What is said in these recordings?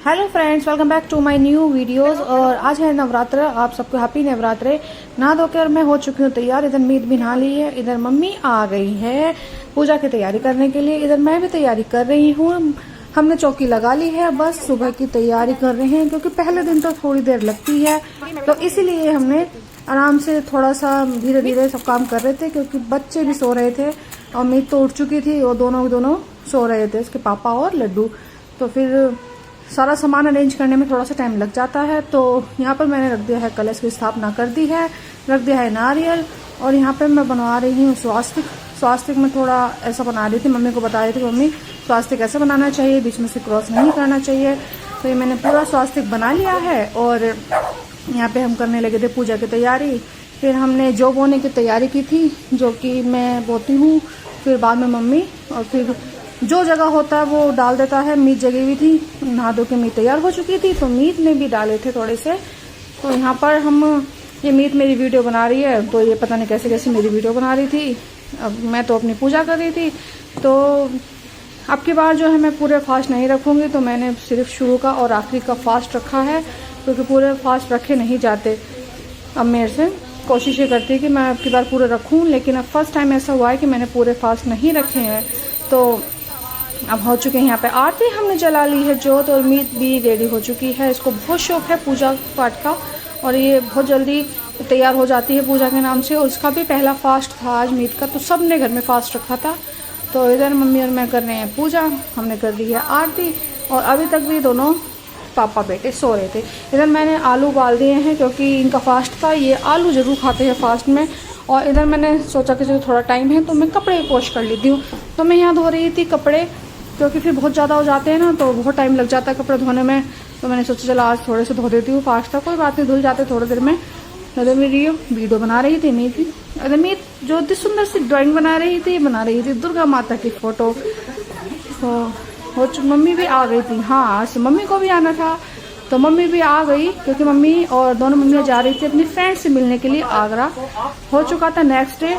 Hello friends, welcome back to my new videos. और आज है नवरात्र, आप सबको हैप्पी नवरात्रे। नहा धोकर मैं हो चुकी हूँ तैयार। इधर मीत भी नहा ली है, इधर मम्मी आ गई है पूजा की तैयारी करने के लिए। इधर मैं भी तैयारी कर रही हूँ। हमने चौकी लगा ली है, बस सुबह की तैयारी कर रहे हैं क्योंकि पहले दिन तो थोड़ी देर लगती है, तो इसीलिए हमने आराम से थोड़ा सा धीरे धीरे सब काम कर रहे थे क्योंकि बच्चे भी सो रहे थे और मीत तो उठ चुकी थी और दोनों सो रहे थे, उसके पापा और लड्डू। तो फिर सारा सामान अरेंज करने में थोड़ा सा टाइम लग जाता है। तो यहाँ पर मैंने रख दिया है, कलश की स्थापना कर दी है, रख दिया है नारियल। और यहाँ पे मैं बनवा रही हूँ स्वास्तिक में थोड़ा ऐसा बना रही थी। मम्मी को बता रही थी, मम्मी स्वास्तिक ऐसा बनाना चाहिए, बीच में से क्रॉस नहीं करना चाहिए। तो ये मैंने पूरा स्वास्तिक बना लिया है और यहाँ पे हम करने लगे थे पूजा की तैयारी। फिर हमने जौ बोने की तैयारी की थी, जो कि मैं बोती हूँ, फिर बाद में मम्मी, और फिर जो जगह होता है वो डाल देता है। मीत जगी हुई थी, नहा धो के मीत तैयार हो चुकी थी, तो मीत ने भी डाले थे थोड़े से। तो यहाँ पर हम, ये मीत मेरी वीडियो बना रही है, तो ये पता नहीं कैसे कैसे मेरी वीडियो बना रही थी। अब मैं तो अपनी पूजा कर रही थी। तो अब की बार जो है मैं पूरे फास्ट नहीं रखूँगी, तो मैंने सिर्फ शुरू का और आखिरी का फास्ट रखा है क्योंकि पूरे फास्ट रखे नहीं जाते। अब मेरे से कोशिश ये करती है कि मैं अब की बार पूरे रखूँ, लेकिन अब फर्स्ट टाइम ऐसा हुआ है कि मैंने पूरे फास्ट नहीं रखे हैं। तो अब हो चुके हैं यहाँ पे आरती, हमने जला ली है जोत और मीत भी रेडी हो चुकी है। इसको बहुत शौक है पूजा पाठ का और ये बहुत जल्दी तैयार हो जाती है पूजा के नाम से। और इसका भी पहला फास्ट था आज मीत का, तो सब ने घर में फास्ट रखा था। तो इधर मम्मी और मैं कर रहे हैं पूजा, हमने कर दी है आरती और अभी तक भी दोनों पापा बेटे सो रहे थे। इधर मैंने आलू उबाल दिए हैं क्योंकि इनका फास्ट था, ये आलू जरूर खाते हैं फास्ट में। और इधर मैंने सोचा कि चलो थोड़ा टाइम है तो मैं कपड़े वॉश कर लेती हूँ। तो मैं यहाँ धो रही थी कपड़े क्योंकि फिर बहुत ज़्यादा हो जाते हैं ना, तो बहुत टाइम लग जाता है कपड़े धोने में। तो मैंने सोचा चलो आज थोड़े से धो देती हूँ फास्ट था, कोई बात नहीं, धुल जाते थोड़ी देर में। अरे मेरी वीडियो बना रही थी मीत, अरे मीत जो इतनी सुंदर सी ड्राइंग बना रही थी दुर्गा माता की फोटो। तो मम्मी भी आ गई थी, हाँ आज मम्मी को भी आना था, तो मम्मी भी आ गई क्योंकि मम्मी और दोनों मम्मियाँ जा रही थी अपनी फ्रेंड से मिलने के लिए आगरा। हो चुका था नेक्स्ट डे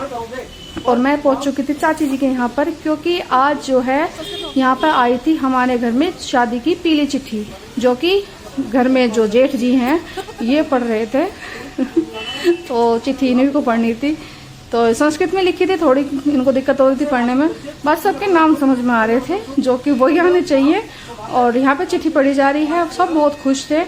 और मैं पहुंच चुकी थी चाची जी के यहाँ पर, क्योंकि आज जो है यहाँ पर आई थी हमारे घर में शादी की पीली चिट्ठी, जो कि घर में जो जेठ जी हैं ये पढ़ रहे थे। तो चिट्ठी इन्हीं को पढ़नी थी, तो संस्कृत में लिखी थी, थोड़ी इनको दिक्कत हो रही थी पढ़ने में, बस सबके नाम समझ में आ रहे थे जो कि वही आने चाहिए। और यहाँ पे चिट्ठी पढ़ी जा रही है, सब बहुत खुश थे।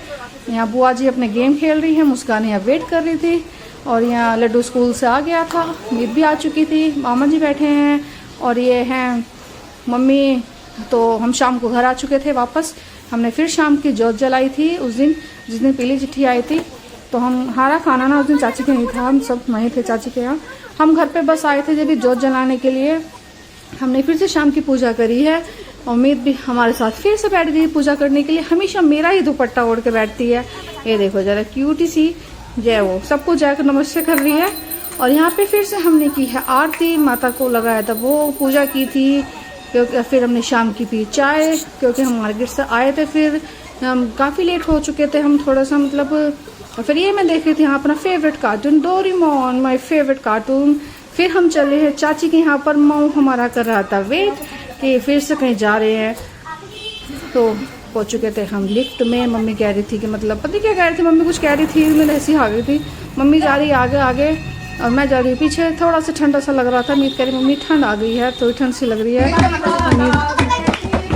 यहाँ बुआ जी अपने गेम खेल रही है, मुस्कान यहाँ वेट कर रही थी। और यहाँ लड्डू स्कूल से आ गया था, मीत भी आ चुकी थी, मामा जी बैठे हैं और ये हैं मम्मी। तो हम शाम को घर आ चुके थे वापस। हमने फिर शाम की जोत जलाई थी उस दिन जिस दिन पीली चिट्ठी आई थी। तो हमारा खाना ना उस दिन चाची के नहीं था, हम सब वहीं थे चाची के यहाँ। हम घर पे बस आए थे जब जोत जलाने के लिए। हमने फिर से शाम की पूजा करी है और मीत भी हमारे साथ फिर से बैठ गई पूजा करने के लिए। हमेशा मेरा ही दुपट्टा ओढ़ के बैठती है, ये देखो जरा क्यूटी सी जय, वो सबको जाकर नमस्ते कर रही है। और यहाँ पे फिर से हमने की है आरती, माता को लगाया था वो पूजा की थी, क्योंकि फिर हमने शाम की पी चाय क्योंकि हम मार्केट से आए थे, फिर हम काफ़ी लेट हो चुके थे, हम थोड़ा सा मतलब। और फिर ये मैं देख रही थी यहाँ अपना favourite cartoon Doraemon, my favourite cartoon. फिर हम चले हैं चाची के यहाँ पर, मऊ हमारा कर रहा था वेट कि फिर से कहीं जा रहे हैं। तो पहुंच चुके थे हम लिफ्ट में। मम्मी कह रही थी कि मतलब पता क्या कह रही थी, मम्मी कुछ कह रही थी, मैं ऐसी आ गई थी। मम्मी जा रही आगे आगे और मैं जा रही पीछे। थोड़ा सा ठंडा सा लग रहा था, मीत कह रही मम्मी ठंड आ गई है, थोड़ी ठंड सी लग रही है।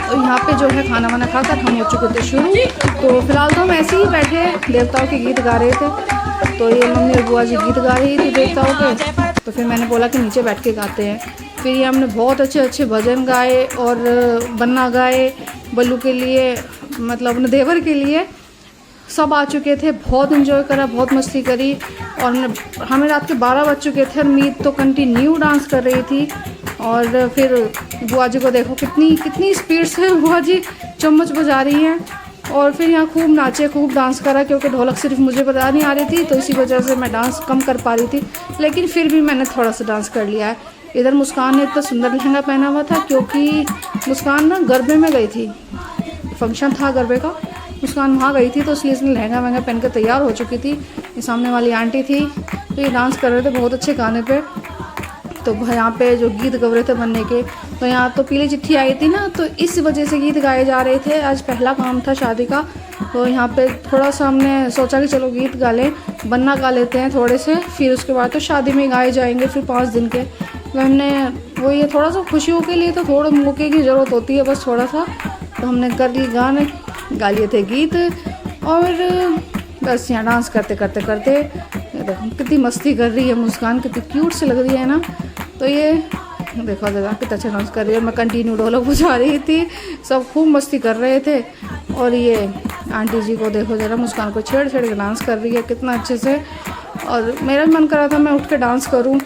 तो यहाँ पे जो है खाना वाना खाकर हम हो चुके थे शुरू। तो फिलहाल तो हम ऐसे ही बैठे देवताओं के गीत गा रहे थे। तो ये मम्मी और बुआ जी गीत गा रही थी देवताओं के, तो फिर मैंने बोला कि नीचे बैठ के गाते हैं। फिर ये हमने बहुत अच्छे अच्छे भजन गाए और बन्ना गाए बल्लू के लिए, मतलब अपने देवर के लिए। सब आ चुके थे, बहुत एंजॉय करा, बहुत मस्ती करी। और हमें रात के 12 बज चुके थे और मीत तो कंटिन्यू डांस कर रही थी। और फिर बुआ जी को देखो कितनी स्पीड से बुआ जी चम्मच बजा रही हैं। और फिर यहाँ खूब नाचे, खूब डांस करा, क्योंकि ढोलक सिर्फ मुझे बजा नहीं आ रही थी, तो इसी वजह से मैं डांस कम कर पा रही थी, लेकिन फिर भी मैंने थोड़ा सा डांस कर लिया है। इधर मुस्कान ने इतना सुंदर लहंगा पहना हुआ था क्योंकि मुस्कान ना गरबे में गई थी, फंक्शन था गरबे का, मुस्कान वहाँ गई थी, तो इसलिए इसने लहंगा वहंगा पहन कर तैयार हो चुकी थी। ये सामने वाली आंटी थी, तो ये डांस कर रहे थे बहुत अच्छे गाने पे। तो यहाँ पे जो गीत गा रहे थे बनने के, तो यहाँ तो पीली चिट्ठी आई थी ना, तो इस वजह से गीत गाए जा रहे थे। आज पहला काम था शादी का, तो यहाँ पे थोड़ा सा हमने सोचा कि चलो गीत गा लें, बन्ना गा लेते हैं थोड़े से, फिर उसके बाद तो शादी में गाए जाएंगे फिर 5 दिन के। तो हमने वो ये थोड़ा सा खुशियों के लिए तो थोड़ा मौके की ज़रूरत होती है बस थोड़ा सा, तो हमने कर ली गाने, गा लिए थे गीत, और बस यहाँ डांस करते करते करते देखो कितनी मस्ती कर रही है मुस्कान, कितनी क्यूट से लग रही है ना। तो ये देखो जगह कितना अच्छा डांस कर रही है, मैं कंटिन्यू ढोलक बजा रही थी, सब खूब मस्ती कर रहे थे। और ये आंटी जी को देखो जरा, मुस्कान को छेड़ छेड़ के डांस कर रही है कितना अच्छे से। और मेरा भी मन कर रहा था मैं उठ के डांस करूं,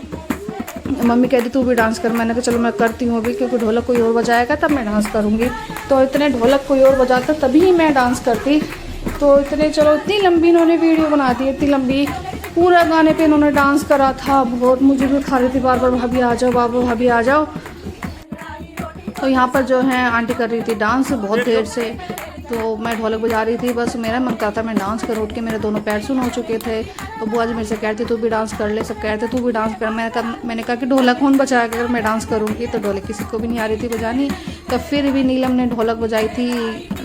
मम्मी कहती तू भी डांस कर, मैंने कहा चलो मैं करती हूँ अभी, क्योंकि ढोलक कोई और बजाएगा तब मैं डांस करूँगी। तो इतने ढोलक कोई और बजाता तभी मैं डांस करती। तो इतने चलो इतनी लंबी इन्होंने वीडियो बना दी, इतनी लंबी, पूरा गाने पे इन्होंने डांस करा था। बहुत मुझे भी खा रही थी बार बार, भाभी आ जाओ बाबू भाभी आ जाओ। तो यहाँ पर जो है आंटी कर रही थी डांस बहुत देर से, तो मैं ढोलक बजा रही थी। बस मेरा मन करता मैं डांस करूँ, उठ के मेरे दोनों पैर सुन हो चुके थे। तो बुआ जी मेरे से कहती तू भी डांस कर ले, सब कहते तू भी डांस कर। मैंने कहा कि ढोलक कौन बजाएगा अगर मैं डांस करूँगी, तो ढोलक किसी को भी नहीं आ रही थी बजानी। तो फिर भी नीलम ने ढोलक बजाई थी,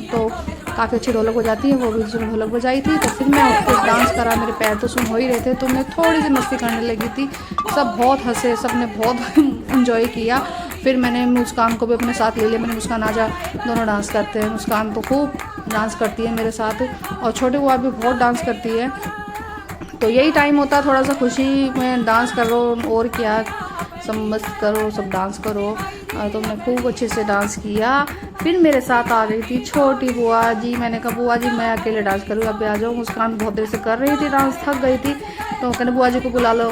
तो काफ़ी अच्छी ढोलक बजाती है वो भी, उसने ढोलक बजाई थी। तो फिर मैं उठ के डांस करा, मेरे पैर तो सुन हो ही रहे थे, तो मैं थोड़ी सी मस्ती करने लगी थी। सब बहुत हंसे, सब ने बहुत इन्जॉय किया। फिर मैंने मुस्कान को भी अपने साथ ले लिया, मैंने मुस्कान आजा दोनों डांस करते हैं। मुस्कान तो खूब डांस करती है मेरे साथ, और छोटे बुआ भी बहुत डांस करती है। तो यही टाइम होता है थोड़ा सा खुशी में डांस करो, और क्या, सब मस्त करो, सब डांस करो। तो मैं खूब अच्छे से डांस किया। फिर मेरे साथ आ गई थी छोटी बुआ जी, मैंने कहा बुआ जी मैं अकेले डांस करूँ, अब आ जाओ। मुस्कान बहुत देर से कर रही थी डांस, थक गई थी, तो कहने बुआ जी को बुला लो।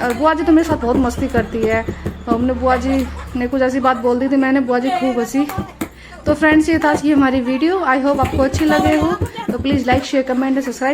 और बुआ जी तो मेरे साथ बहुत मस्ती करती है, तो हमने बुआ जी ने कुछ ऐसी बात बोल दी थी मैंने, बुआ जी खूब हंसी। तो फ्रेंड्स ये था आज की हमारी वीडियो, आई होप आपको अच्छी लगे हो। तो please like share comment subscribe